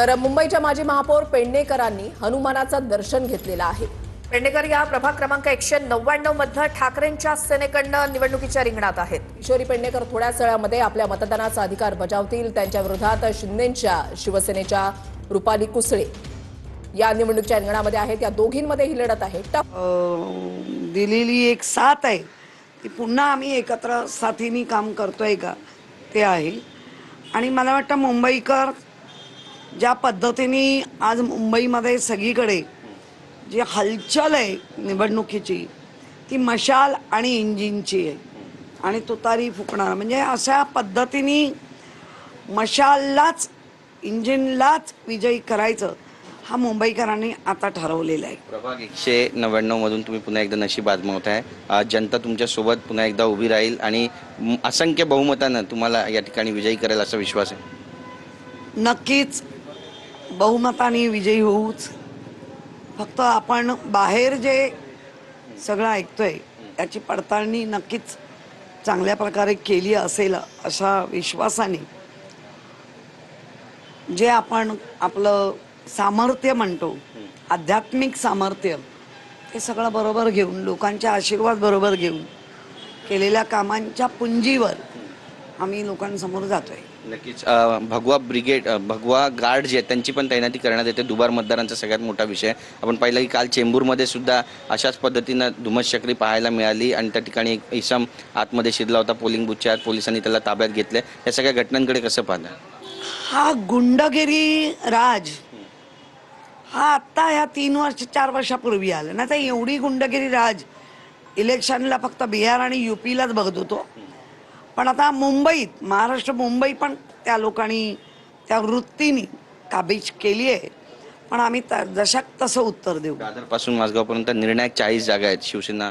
तर मुंबईच्या माजी महापौर पेडणेकरांनी हनुमानाचं दर्शन घेतलेलं आहे। पेडणेकर या प्रभाग क्रमांक 199 मध्ये ठाकरेंच्या सेनेकडनं निवडणुकीच्या रिंगणात आहेत। किशोरी पेडणेकर थोड्याच वेळामध्ये आपल्या मतदानाचा अधिकार बजावतील। त्यांच्या विरोधात शिंदेच्या शिवसेनेच्या रुपाली कुसळे या निवडणुकीच्या रिंगणामध्ये आहेत। या दोघींमध्ये ही लढत आहे। दिलेली एक साथ आहे ती पुन्हा आम्ही एकत्र साथीने काम करतोय का ते आहे। आणि मला वाटतं मुंबईकर ज्या पद्धतीने आज मुंबईमध्ये सगळीकडे जी हलचल आहे निवडणुकीची ती मशाल आणि इंजिनची आहे आणि तुतारी फुकणार म्हणजे अशा पद्धतीने मशाललाच इंजिनलाच विजयी करायचं हा मुंबईकरांनी आता ठरवलेला आहे। प्रभाग 199 मधून तुम्ही पुन्हा एकदा नशीब आजमावताय। जनता तुमच्या सोबत पुन्हा एकदा उभी राहील आणि असंख्य बहुमतानं तुम्हाला या ठिकाणी विजयी करेल असा विश्वास आहे। नक्कीच बहुमताने विजयी होऊच। फक्त आपण बाहेर जे सगळं ऐकतोय त्याची पडताळणी नक्कीच चांगल्या प्रकारे केली असेल अशा विश्वासाने जे आपण आपलं सामर्थ्य म्हणतो आध्यात्मिक सामर्थ्य ते सगळं बरोबर घेऊन लोकांचे आशीर्वाद बरोबर घेऊन केलेल्या कामांच्या पुंजीवर आम्ही लोकांसमोर जातोय। नक्कीच भगवा ब्रिगेड भगवा गार्ड जे त्यांची पण तैनाती करण्यात येते। दुबार मतदारांचा सगळ्यात मोठा विषय आपण पाहिलं की काल चेंबूरमध्ये सुद्धा अशाच पद्धतीनं धुमश्चक्री पाहायला मिळाली आणि त्या ठिकाणी एक इसम आतमध्ये शिरला होता पोलिंग बूथच्या आत। पोलिसांनी त्याला ताब्यात घेतले। या सगळ्या घटनांकडे कसं पाहता? हा गुंडगिरी राज हा आत्ता ह्या 3-4 वर्षापूर्वी आला ना। तर एवढी गुंडगिरी राज इलेक्शनला फक्त बिहार आणि UPलाच बघत होतो, पण आता मुंबईत महाराष्ट्र मुंबई पण त्या लोकांनी त्या वृत्तीने काबीज केली आहे। पण आम्ही जशाक तसं उत्तर देऊ। दादरपासून माझगावपर्यंत निर्णायक 40 जागा आहेत शिवसेना